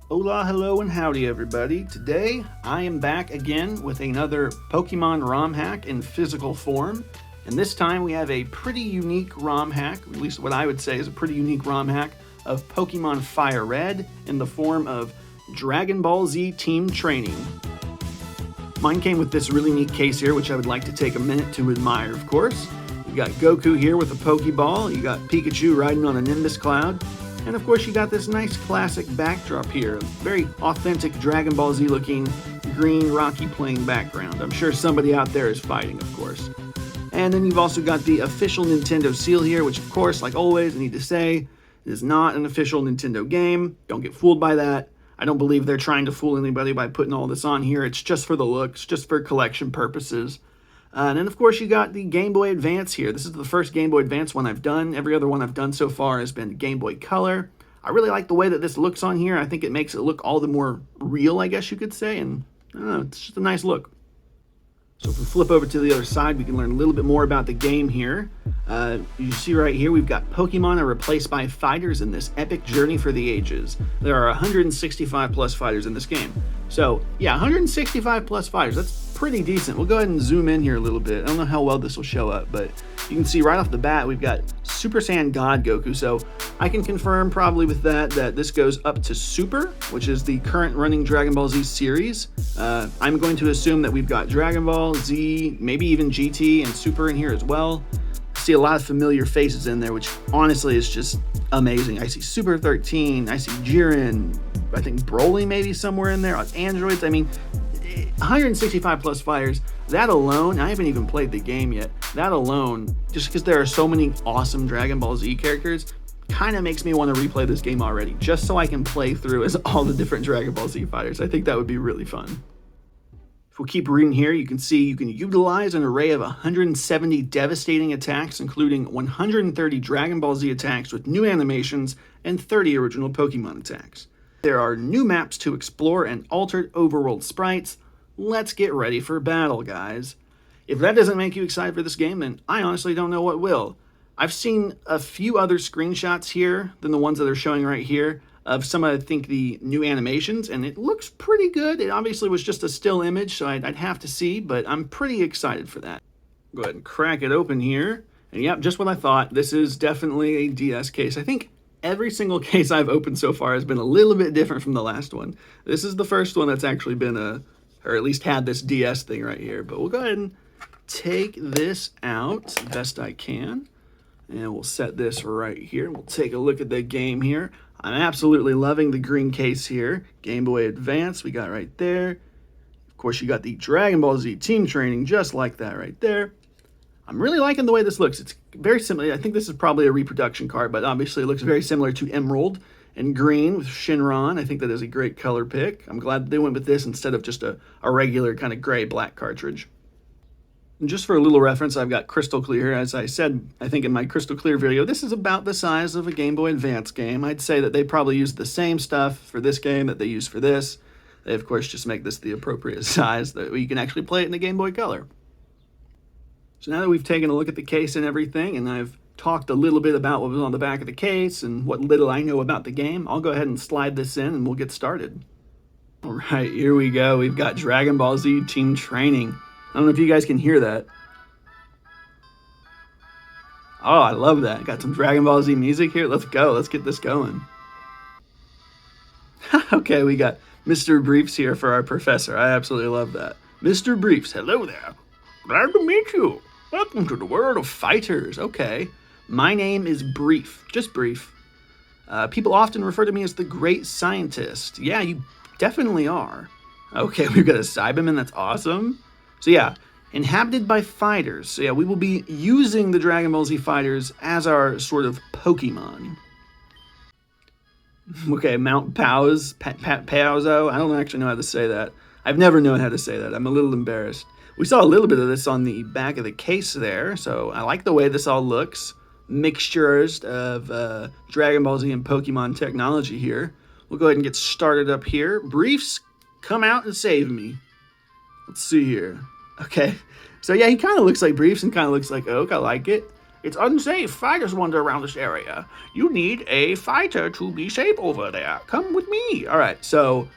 Hola, hello, and howdy everybody. Today, I am back again with another Pokemon ROM hack in physical form. And this time we have a pretty unique ROM hack, at least what I would say is a pretty unique ROM hack of Pokemon Fire Red in the form of Dragon Ball Z Team Training. Mine came with this really neat case here, which I would like to take a minute to admire, of course. You got Goku here with a Pokeball, you got Pikachu riding on a Nimbus Cloud, and of course you got this nice classic backdrop here, very authentic Dragon Ball Z looking green rocky plain background. I'm sure somebody out there is fighting, of course. And then you've also got the official Nintendo seal here, which of course, like always, I need to say, is not an official Nintendo game. Don't get fooled by that. I don't believe they're trying to fool anybody by putting all this on here. It's just for the looks, just for collection purposes. And then, of course, you got the Game Boy Advance here. This is the first Game Boy Advance one I've done. Every other one I've done so far has been Game Boy Color. I really like the way that this looks on here. I think it makes it look all the more real, I guess you could say. And, I don't know, it's just a nice look. So if we flip over to the other side, we can learn a little bit more about the game here. You see right here, we've got Pokemon are replaced by fighters in this epic journey for the ages. There are 165 plus fighters in this game. So yeah, 165 plus fighters, that's pretty decent. We'll go ahead and zoom in here a little bit. I don't know how well this will show up, but you can see right off the bat, we've got Super Saiyan God Goku. So I can confirm probably with that this goes up to Super, which is the current running Dragon Ball Z series. I'm going to assume that we've got Dragon Ball Z, maybe even GT and Super in here as well. I see a lot of familiar faces in there, which honestly is just amazing. I see Super 13, I see Jiren, I think Broly maybe somewhere in there, androids. I mean, 165 plus fighters, that alone, I haven't even played the game yet, that alone, just because there are so many awesome Dragon Ball Z characters, kind of makes me want to replay this game already, just so I can play through as all the different Dragon Ball Z fighters. I think that would be really fun. If we keep reading here, you can see you can utilize an array of 170 devastating attacks, including 130 Dragon Ball Z attacks with new animations and 30 original Pokemon attacks. There are new maps to explore and altered overworld sprites. Let's get ready for battle, guys. If that doesn't make you excited for this game, then I honestly don't know what will. I've seen a few other screenshots here than the ones that they're showing right here of some of, I think, the new animations, and it looks pretty good. It obviously was just a still image, so I'd have to see, but I'm pretty excited for that. Go ahead and crack it open here. And yep, just what I thought. This is definitely a DS case. I think every single case I've opened so far has been a little bit different from the last one. This is the first one that's actually been or at least had this DS thing right here. But we'll go ahead and take this out best I can. And we'll set this right here. We'll take a look at the game here. I'm absolutely loving the green case here. Game Boy Advance, we got right there. Of course, you got the Dragon Ball Z Team Training, just like that right there. I'm really liking the way this looks. It's very similar. I think this is probably a reproduction card, but obviously it looks very similar to Emerald and green with Shinron. I think that is a great color pick. I'm glad that they went with this instead of just a regular kind of gray-black cartridge. And just for a little reference, I've got Crystal Clear. As I said, I think in my Crystal Clear video, this is about the size of a Game Boy Advance game. I'd say that they probably used the same stuff for this game that they used for this. They, of course, just make this the appropriate size that you can actually play it in the Game Boy Color. So now that we've taken a look at the case and everything, and I've talked a little bit about what was on the back of the case and what little I know about the game, I'll go ahead and slide this in and we'll get started. All right, here we go. We've got Dragon Ball Z Team Training. I don't know if you guys can hear that. Oh, I love that. Got some Dragon Ball Z music here. Let's go. Let's get this going. Okay, we got Mr. Briefs here for our professor. I absolutely love that. Mr. Briefs, hello there. Glad to meet you. Welcome to the world of fighters. Okay. My name is Brief. Just Brief. People often refer to me as the Great Scientist. Yeah, you definitely are. Okay, we've got a Cyberman. That's awesome. So yeah, inhabited by fighters. So yeah, we will be using the Dragon Ball Z fighters as our sort of Pokemon. Okay, Mount Paozo. I don't actually know how to say that. I've never known how to say that. I'm a little embarrassed. We saw a little bit of this on the back of the case there, so I like the way this all looks. Mixtures of Dragon Ball Z and Pokemon technology here. We'll go ahead and get started up here. Briefs, come out and save me. Let's see here. Okay, so yeah, he kind of looks like Briefs and kind of looks like Oak. I like it. It's unsafe. Fighters wander around this area. You need a fighter to be safe over there. Come with me. All right, so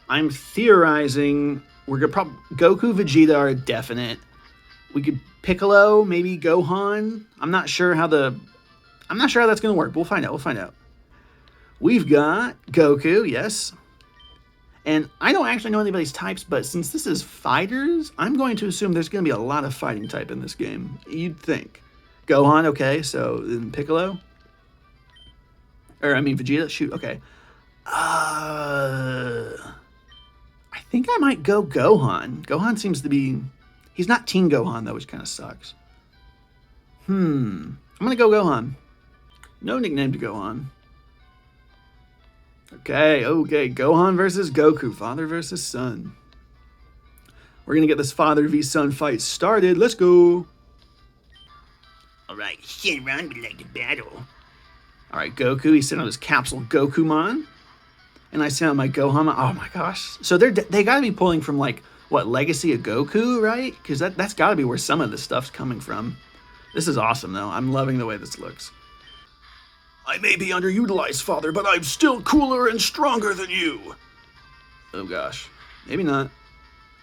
I'm theorizing we're gonna probably Goku, Vegeta are definite. We could Piccolo, maybe Gohan. I'm not sure how that's gonna work. We'll find out. We'll find out. We've got Goku, yes. And I don't actually know anybody's types, but since this is fighters, I'm going to assume there's going to be a lot of fighting type in this game. You'd think. Gohan, okay, so then Piccolo. Or, I mean, Vegeta, shoot, okay. I think I might go Gohan. Gohan seems to be... He's not Teen Gohan, though, which kind of sucks. I'm going to go Gohan. No nickname to Gohan. Okay. Gohan versus Goku. Father versus son. We're going to get this father v son fight started. Let's go. Alright, Shenron would like to battle. Alright, Goku. He's sitting on his capsule Gokumon. And I sent out my Gohan. Oh my gosh. So they got to be pulling from, like, what, Legacy of Goku, right? Because that's got to be where some of this stuff's coming from. This is awesome, though. I'm loving the way this looks. I may be underutilized, Father, but I'm still cooler and stronger than you. Oh, gosh. Maybe not.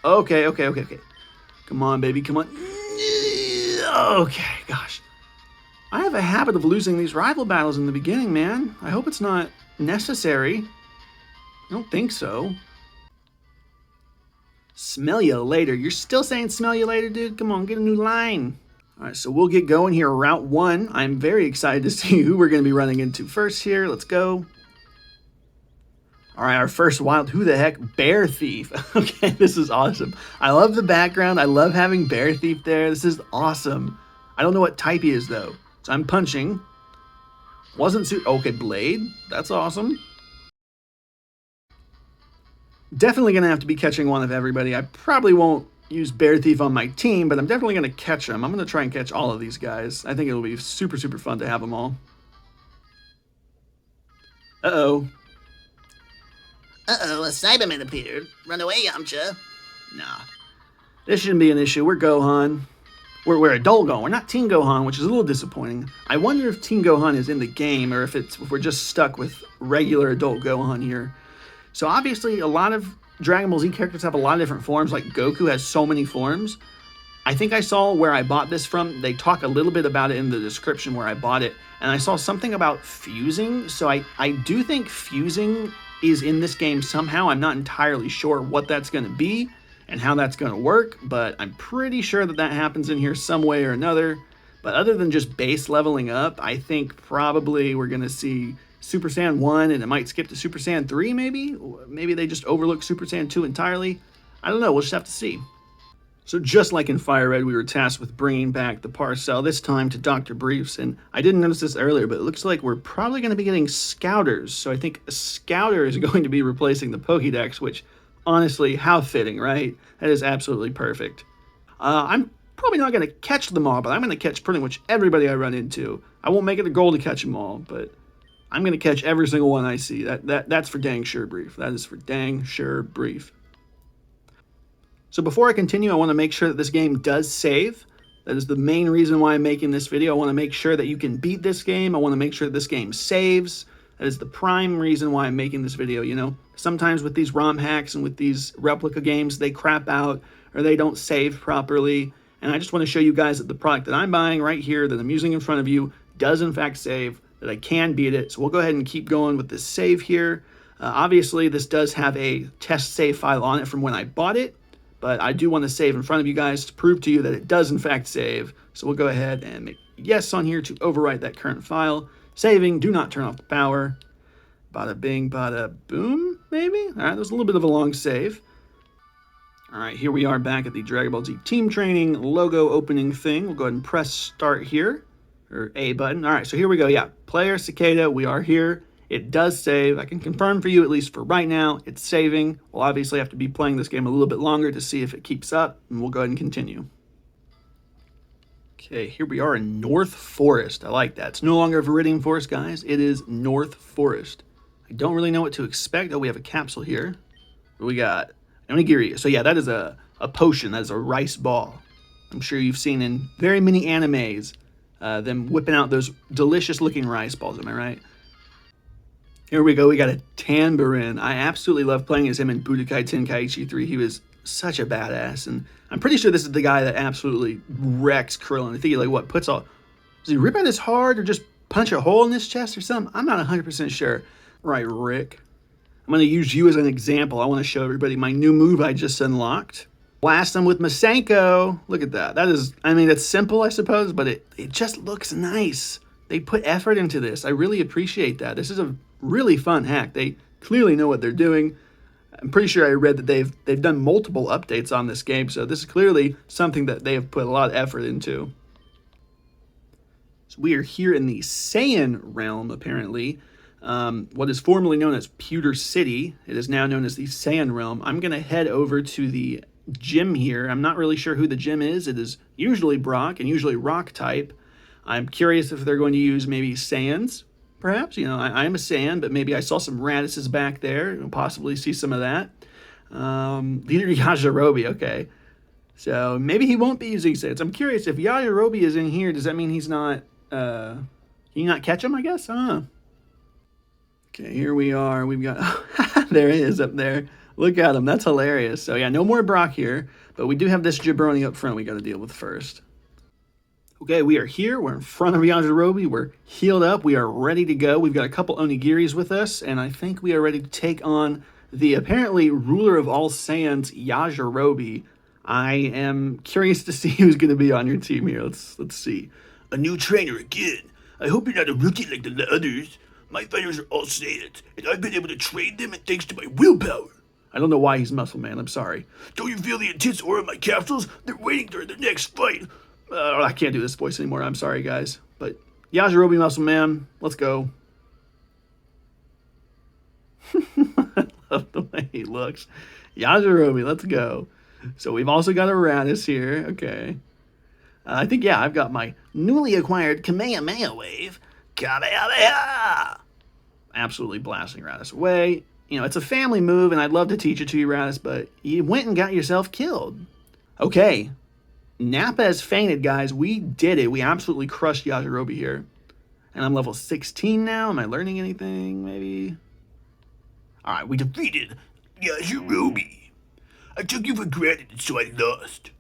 Okay. Come on, baby, come on. Okay, gosh. I have a habit of losing these rival battles in the beginning, man. I hope it's not necessary. I don't think so. Smell you later. You're still saying smell you later, dude? Come on, get a new line. All right, so we'll get going here. Route 1. I'm very excited to see who we're going to be running into first here. Let's go. All right, our first wild, who the heck? Bear Thief. Okay, this is awesome. I love the background. I love having Bear Thief there. This is awesome. I don't know what type he is, though. So I'm punching. Okay, Blade. That's awesome. Definitely going to have to be catching one of everybody. I probably won't use Bear Thief on my team, but I'm definitely going to catch him. I'm going to try and catch all of these guys. I think it'll be super, super fun to have them all. Uh-oh. Uh-oh, a Cyberman appeared. Run away, Yamcha. Nah. This shouldn't be an issue. We're Gohan. We're adult Gohan. We're not Teen Gohan, which is a little disappointing. I wonder if Teen Gohan is in the game or if we're just stuck with regular adult Gohan here. So obviously a lot of Dragon Ball Z characters have a lot of different forms. Like Goku has so many forms. I think I saw where I bought this from. They talk a little bit about it in the description where I bought it. And I saw something about fusing. So I do think fusing is in this game somehow. I'm not entirely sure what that's going to be and how that's going to work. But I'm pretty sure that happens in here some way or another. But other than just base leveling up, I think probably we're going to see Super Saiyan 1 and it might skip to Super Saiyan 3 maybe? Maybe they just overlook Super Saiyan 2 entirely. I don't know. We'll just have to see. So just like in Fire Red, we were tasked with bringing back the Parcel, this time to Dr. Briefs. And I didn't notice this earlier, but it looks like we're probably going to be getting Scouters. So I think a Scouter is going to be replacing the Pokédex, which honestly, how fitting, right? That is absolutely perfect. I'm probably not going to catch them all, but I'm going to catch pretty much everybody I run into. I won't make it a goal to catch them all, but I'm going to catch every single one I see. That's for dang sure, Brief. That is for dang sure, Brief. So before I continue, I want to make sure that this game does save. That is the main reason why I'm making this video. I want to make sure that you can beat this game. I want to make sure that this game saves. That is the prime reason why I'm making this video, you know. Sometimes with these ROM hacks and with these replica games, they crap out or they don't save properly. And I just want to show you guys that the product that I'm buying right here, that I'm using in front of you, does in fact save, that I can beat it. So we'll go ahead and keep going with this save here. Obviously, this does have a test save file on it from when I bought it. But I do want to save in front of you guys to prove to you that it does in fact save. So we'll go ahead and make yes on here to overwrite that current file. Saving, do not turn off the power. Bada bing, bada boom, maybe? All right, there's a little bit of a long save. All right, here we are back at the Dragon Ball Z Team Training logo opening thing. We'll go ahead and press start here, or A button. All right, so here we go. Yeah, player Cicada, we are here. It does save. I can confirm for you, at least for right now, it's saving. We'll obviously have to be playing this game a little bit longer to see if it keeps up, and we'll go ahead and continue. Okay, here we are in North Forest. I like that. It's no longer Viridian Forest, guys. It is North Forest. I don't really know what to expect. Oh, we have a capsule here. What do we got? Onigiri. So yeah, that is a potion. That is a rice ball. I'm sure you've seen in very many animes them whipping out those delicious looking rice balls. Am I right? Here we go. We got a Tambourine. I absolutely love playing as him in Budokai Tenkaichi 3. He was such a badass, and I'm pretty sure this is the guy that absolutely wrecks Krillin. I think he does he rip out his heart or just punch a hole in his chest or something? I'm not 100% sure. Right, Rick. I'm going to use you as an example. I want to show everybody my new move I just unlocked. Blast him with Masenko. Look at that. That's simple, I suppose, but it just looks nice. They put effort into this. I really appreciate that. This is a really fun hack. They clearly know what they're doing. I'm pretty sure I read that they've done multiple updates on this game, so this is clearly something that they have put a lot of effort into. So we are here in the Saiyan realm, apparently. What is formerly known as Pewter City. It is now known as the Saiyan realm. I'm going to head over to the gym here. I'm not really sure who the gym is. It is usually Brock and usually Rock type. I'm curious if they're going to use maybe Saiyans, perhaps. I'm a Saiyan, but maybe I saw some Radishes back there. You'll possibly see some of that. Leader Yajirobe, okay. So maybe he won't be using Saiyans. I'm curious if Yajirobe is in here, does that mean he's not, can you not catch him, I guess? I don't know. Okay, here we are. We've got, there he is up there. Look at him. That's hilarious. So yeah, no more Brock here, but we do have this jabroni up front we got to deal with first. Okay, we are here. We're in front of Yajirobe. We're healed up. We are ready to go. We've got a couple Onigiris with us, and I think we are ready to take on the apparently ruler of all Saiyans, Yajirobe. I am curious to see who's going to be on your team here. Let's see. A new trainer again. I hope you're not a rookie like the others. My fighters are all Saiyans, and I've been able to train them thanks to my willpower. I don't know why he's Muscle Man. I'm sorry. Don't you feel the intense aura of my capsules? They're waiting during the next fight. I can't do this voice anymore. I'm sorry, guys. But Yajirobe, Muscle Man, let's go. I love the way he looks. Yajirobe, let's go. So we've also got a Raditz here. Okay. I think, yeah, I've got my newly acquired Kamehameha Wave. Kamehameha! Absolutely blasting Raditz away. It's a family move, and I'd love to teach it to you, Raditz, but you went and got yourself killed. Okay. Nappa has fainted, guys. We did it. We absolutely crushed Yajirobe here. And I'm level 16 now. Am I learning anything, maybe? Alright, we defeated Yajirobe. I took you for granted, so I lost.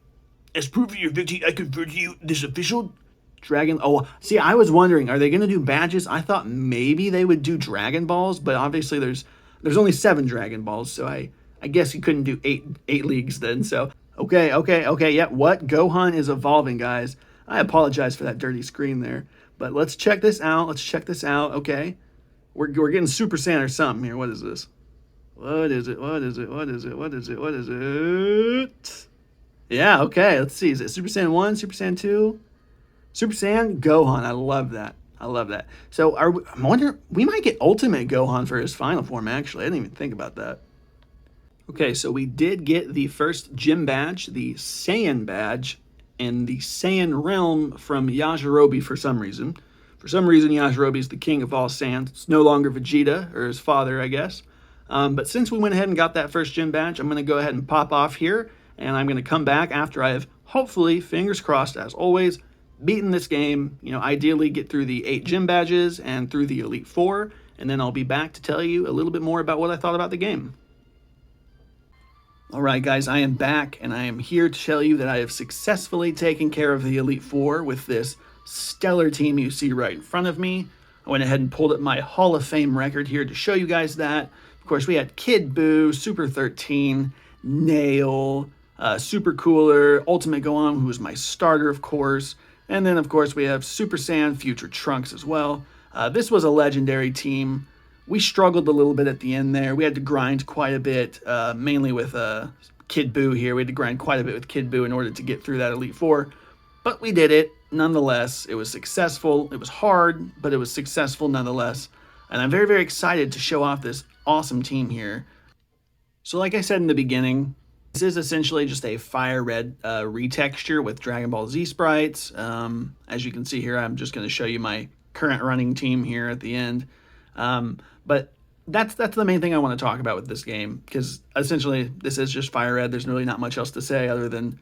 As proof of your victory, I conferred to you this official Dragon... Oh, see, I was wondering, are they going to do badges? I thought maybe they would do Dragon Balls, but obviously there's only 7 Dragon Balls, so I guess you couldn't do 8 leagues then, so... Okay, yeah, what? Gohan is evolving, guys. I apologize for that dirty screen there, but let's check this out. Okay. We're getting Super Saiyan or something here. What is this? What is it? Yeah, okay, let's see. Is it Super Saiyan 1, Super Saiyan 2? Super Saiyan Gohan. I love that. So I wonder, we might get Ultimate Gohan for his final form, actually. I didn't even think about that. Okay, so we did get the first gym badge, the Saiyan badge, in the Saiyan realm from Yajirobe for some reason. For some reason, Yajirobe is the king of all Saiyans. It's no longer Vegeta, or his father, I guess. But since we went ahead and got that first gym badge, I'm going to go ahead and pop off here, and I'm going to come back after I have, hopefully, fingers crossed, as always, beaten this game. Ideally get through the 8 gym badges and through the Elite Four, and then I'll be back to tell you a little bit more about what I thought about the game. Alright guys, I am back, and I am here to tell you that I have successfully taken care of the Elite Four with this stellar team you see right in front of me. I went ahead and pulled up my Hall of Fame record here to show you guys that. Of course, we had Kid Buu, Super 13, Nail, Super Cooler, Ultimate Gohan, who was my starter, of course. And then, of course, we have Super Saiyan, Future Trunks as well. This was a legendary team. We struggled a little bit at the end there. We had to grind quite a bit, mainly with Kid Buu here. We had to grind quite a bit with Kid Buu in order to get through that Elite Four. But we did it, nonetheless. It was successful. It was hard, but it was successful nonetheless. And I'm very, very excited to show off this awesome team here. So like I said in the beginning, this is essentially just a fire red retexture with Dragon Ball Z sprites. As you can see here, I'm just going to show you my current running team here at the end. But that's the main thing I want to talk about with this game, because essentially this is just fire red. There's really not much else to say other than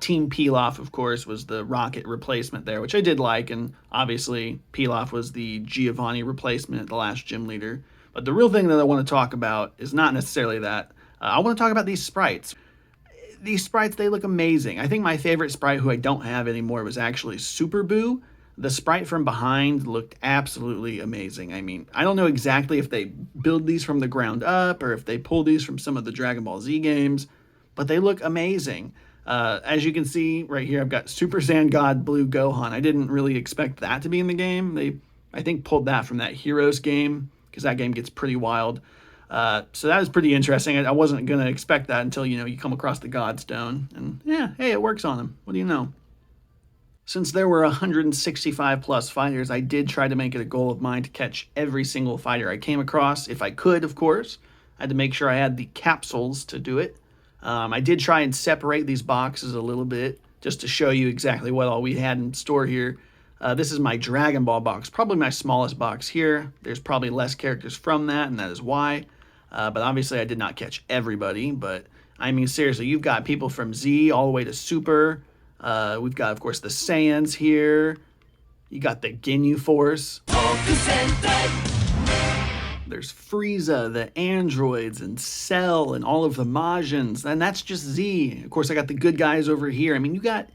Team Pilaf, of course, was the Rocket replacement there, which I did like, and obviously Pilaf was the Giovanni replacement, the last gym leader. But the real thing that I want to talk about is not necessarily that. I want to talk about these sprites. These sprites, they look amazing. I think my favorite sprite, who I don't have anymore, was actually Super Boo. The sprite from behind looked absolutely amazing. I mean, I don't know exactly if they build these from the ground up or if they pull these from some of the Dragon Ball Z games, but they look amazing. As you can see right here, I've got Super Saiyan God Blue Gohan. I didn't really expect that to be in the game. They, I think, pulled that from that Heroes game, because that game gets pretty wild. So that was pretty interesting. I wasn't going to expect that until, you come across the Godstone. And yeah, hey, it works on them. What do you know? Since there were 165 plus fighters, I did try to make it a goal of mine to catch every single fighter I came across, if I could, of course. I had to make sure I had the capsules to do it. I did try and separate these boxes a little bit, just to show you exactly what all we had in store here. This is my Dragon Ball box, probably my smallest box here. There's probably less characters from that, and that is why. But obviously I did not catch everybody. But I mean, seriously, you've got people from Z all the way to Super. We've got, of course, the Saiyans here. You got the Ginyu Force. There's Frieza, the androids, and Cell, and all of the Majins. And that's just Z. Of course, I got the good guys over here. I mean, you got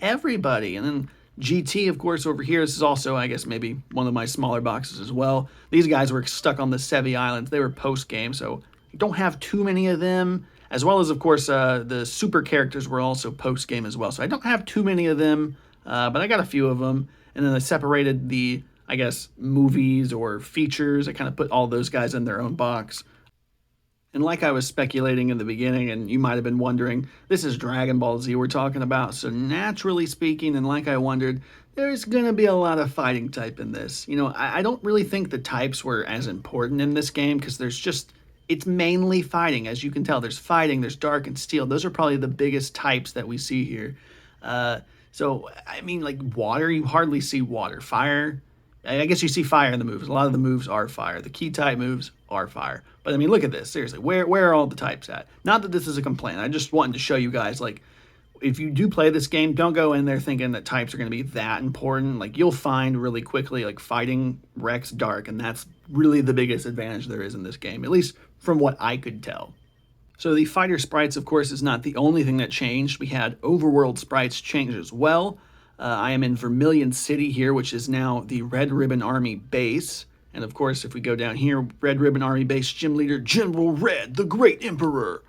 everybody. And then GT, of course, over here. This is also, I guess, maybe one of my smaller boxes as well. These guys were stuck on the Sevi Islands. They were post-game, so you don't have too many of them. As well as, of course, the super characters were also post-game as well. So I don't have too many of them, but I got a few of them. And then I separated the, I guess, movies or features. I kind of put all those guys in their own box. And like I was speculating in the beginning, and you might have been wondering, this is Dragon Ball Z we're talking about. So naturally speaking, and like I wondered, there's going to be a lot of fighting type in this. I don't really think the types were as important in this game, because it's mainly fighting. As you can tell, there's fighting, there's dark and steel. Those are probably the biggest types that we see here. So, I mean, like water, you hardly see water. Fire, I guess you see fire in the moves. A lot of the moves are fire. The key type moves are fire. But I mean, look at this. Seriously, where are all the types at? Not that this is a complaint. I just wanted to show you guys, like, if you do play this game, don't go in there thinking that types are going to be that important. Like, you'll find really quickly, like, fighting wrecks dark, and that's really the biggest advantage there is in this game, at least from what I could tell. So the fighter sprites, of course, is not the only thing that changed. We had overworld sprites change as well. I am in Vermilion City here, which is now the Red Ribbon Army base. And of course, if we go down here, Red Ribbon Army base gym leader, General Red, the Great Emperor.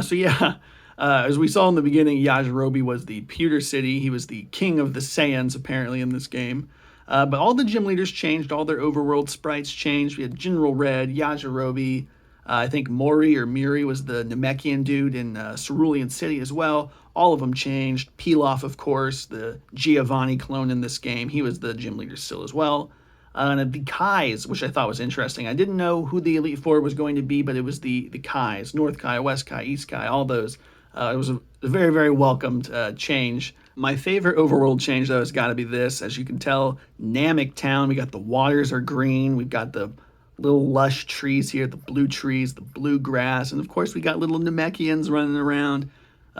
So yeah, as we saw in the beginning, Yajirobe was the Pewter City. He was the king of the Saiyans, apparently, in this game. But all the gym leaders changed. All their overworld sprites changed. We had General Red, Yajirobe. I think Mori or Miri was the Namekian dude in Cerulean City as well. All of them changed. Pilaf, of course, the Giovanni clone in this game. He was the gym leader still as well. And the Kais, which I thought was interesting. I didn't know who the Elite Four was going to be, but it was the Kais. North Kai, West Kai, East Kai, all those. It was a very, very welcomed change. My favorite overworld change, though, has got to be this. As you can tell, Namek Town, we got the waters are green. We've got the little lush trees here, the blue trees, the blue grass, and of course we got little Namekians running around.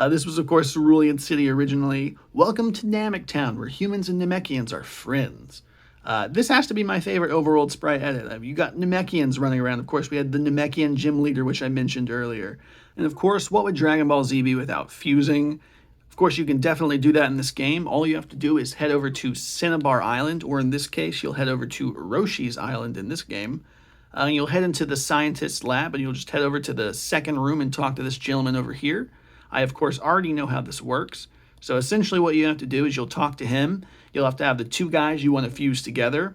This was, of course, Cerulean City originally. Welcome to Namek Town, where humans and Namekians are friends. This has to be my favorite overworld sprite edit. You got Namekians running around. Of course, we had the Namekian gym leader, which I mentioned earlier. And of course, what would Dragon Ball Z be without fusing? Of course, you can definitely do that in this game. All you have to do is head over to Cinnabar Island, or in this case, you'll head over to Roshi's Island in this game. You'll head into the scientist's lab, and you'll just head over to the second room and talk to this gentleman over here. I, of course, already know how this works. So essentially what you have to do is you'll talk to him. You'll have to have the two guys you want to fuse together.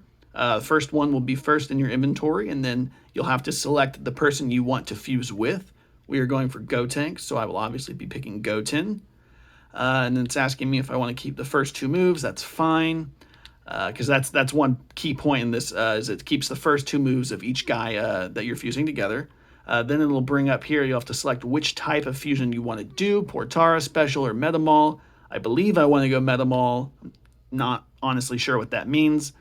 First one will be first in your inventory, and then you'll have to select the person you want to fuse with. We are going for Gotenks, so I will obviously be picking Goten. And then it's asking me if I want to keep the first two moves. That's fine. Because that's one key point in this, is it keeps the first two moves of each guy that you're fusing together. Then it'll bring up here, you'll have to select which type of fusion you want to do, Portara, Special, or Metamol. I believe I want to go Metamol. I'm not honestly sure what that means.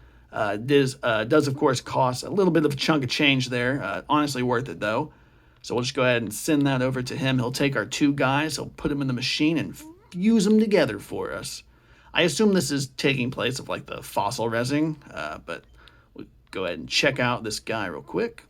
This does, of course, cost a little bit of a chunk of change there. Honestly worth it, though. So we'll just go ahead and send that over to him. He'll take our two guys, he'll put them in the machine and fuse them together for us. I assume this is taking place of like the fossil resin, but we'll go ahead and check out this guy real quick.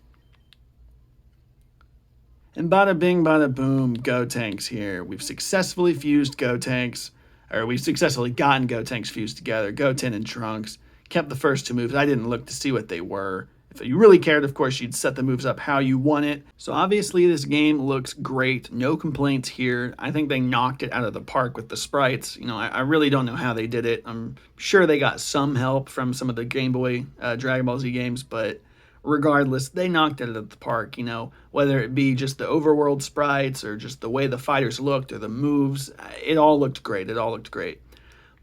And bada bing, bada boom, Gotenks here. We've successfully fused Gotenks, or we've successfully gotten Gotenks fused together, Goten and Trunks. Kept the first 2 moves. I didn't look to see what they were. If you really cared, of course, you'd set the moves up how you want it. So obviously this game looks great. No complaints here. I think they knocked it out of the park with the sprites. You know, I really don't know how they did it. I'm sure they got some help from some of the Game Boy Dragon Ball Z games, but regardless, they knocked it out of the park, you know, whether it be just the overworld sprites or just the way the fighters looked or the moves. It all looked great. It all looked great.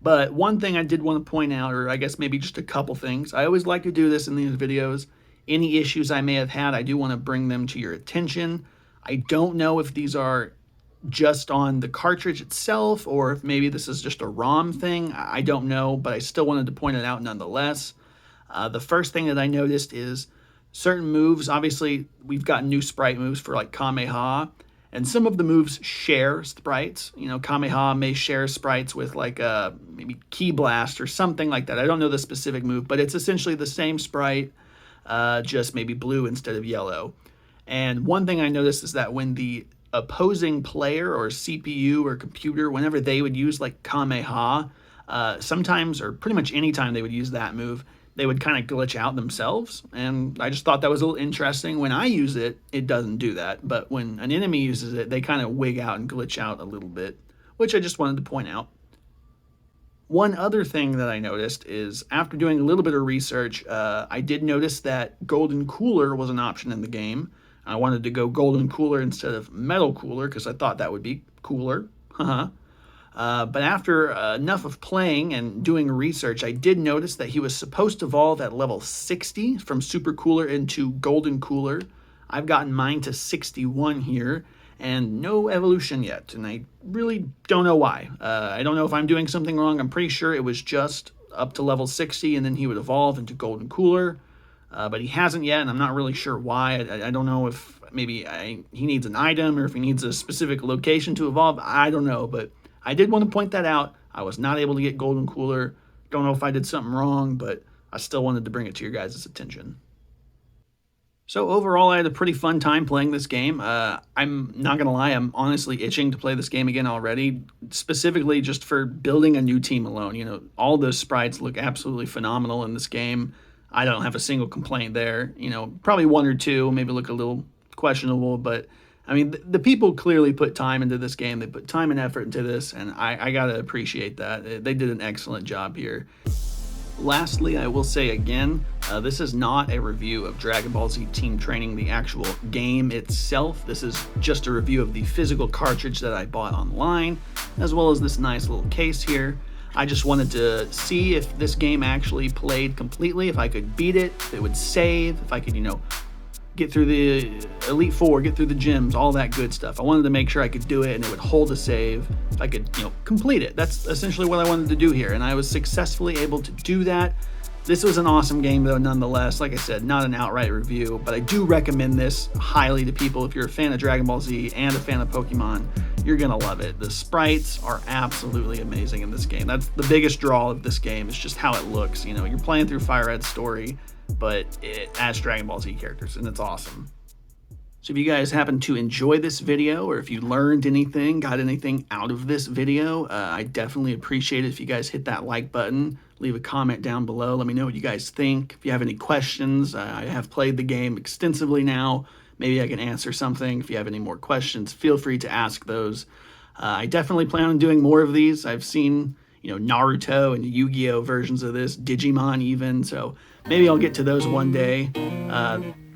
But one thing I did want to point out, or I guess maybe just a couple things, I always like to do this in these videos. Any issues I may have had, I do want to bring them to your attention. I don't know if these are just on the cartridge itself or if maybe this is just a ROM thing. I don't know, but I still wanted to point it out nonetheless. The first thing that I noticed is certain moves. Obviously, we've got new sprite moves for like Kamehameha, and some of the moves share sprites. You know, Kamehameha may share sprites with like a maybe Key Blast or something like that. I don't know the specific move, but it's essentially the same sprite, just maybe blue instead of yellow. And one thing I noticed is that when the opposing player or CPU or computer, whenever they would use like Kamehameha, sometimes or pretty much any time they would use that move, they would kind of glitch out themselves. And I just thought that was a little interesting. When I use it, it doesn't do that. But when an enemy uses it, they kind of wig out and glitch out a little bit, which I just wanted to point out. One other thing that I noticed is after doing a little bit of research, I did notice that Golden Cooler was an option in the game. I wanted to go Golden Cooler instead of Metal Cooler because I thought that would be cooler. But after enough of playing and doing research, I did notice that he was supposed to evolve at level 60 from Super Cooler into Golden Cooler. I've gotten mine to 61 here, and no evolution yet, and I really don't know why. I don't know if I'm doing something wrong. I'm pretty sure it was just up to level 60, and then he would evolve into Golden Cooler, but he hasn't yet, and I'm not really sure why. I don't know if maybe he needs an item or if he needs a specific location to evolve. I don't know, but I did want to point that out. I was not able to get Golden Cooler. Don't know if I did something wrong, but I still wanted to bring it to your guys' attention. So overall, I had a pretty fun time playing this game. I'm not going to lie, I'm honestly itching to play this game again already, specifically just for building a new team alone. You know, all those sprites look absolutely phenomenal in this game. I don't have a single complaint there. You know, probably one or two, maybe look a little questionable, but I mean, the people clearly put time into this game. They put time and effort into this, and I got to appreciate that. They did an excellent job here. Lastly, I will say again, this is not a review of Dragon Ball Z Team Training, the actual game itself. This is just a review of the physical cartridge that I bought online, as well as this nice little case here. I just wanted to see if this game actually played completely, if I could beat it, if it would save, if I could, you know, get through the Elite Four, get through the gyms, all that good stuff. I wanted to make sure I could do it and it would hold a save, if I could, you know, complete it. That's essentially what I wanted to do here, and I was successfully able to do that. This was an awesome game, though, nonetheless. Like I said, not an outright review, but I do recommend this highly to people. If you're a fan of Dragon Ball Z and a fan of Pokemon, you're gonna love it. The sprites are absolutely amazing in this game. That's the biggest draw of this game, is just how it looks. You know, you're playing through Fire Red's story, but it has Dragon Ball Z characters, and it's awesome. So if you guys happen to enjoy this video, or if you learned anything, got anything out of this video, I definitely appreciate it if you guys hit that like button, leave a comment down below, let me know what you guys think. If you have any questions, I have played the game extensively now. Maybe I can answer something. If you have any more questions, feel free to ask those. I definitely plan on doing more of these. I've seen, you know, Naruto and Yu-Gi-Oh versions of this, Digimon even, so maybe I'll get to those one day.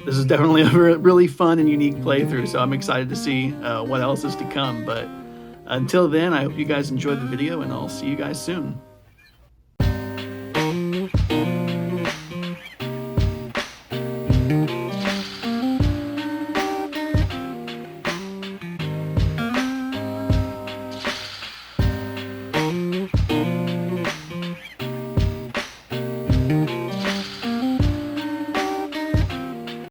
This is definitely a really fun and unique playthrough, so I'm excited to see what else is to come. But until then, I hope you guys enjoyed the video, and I'll see you guys soon.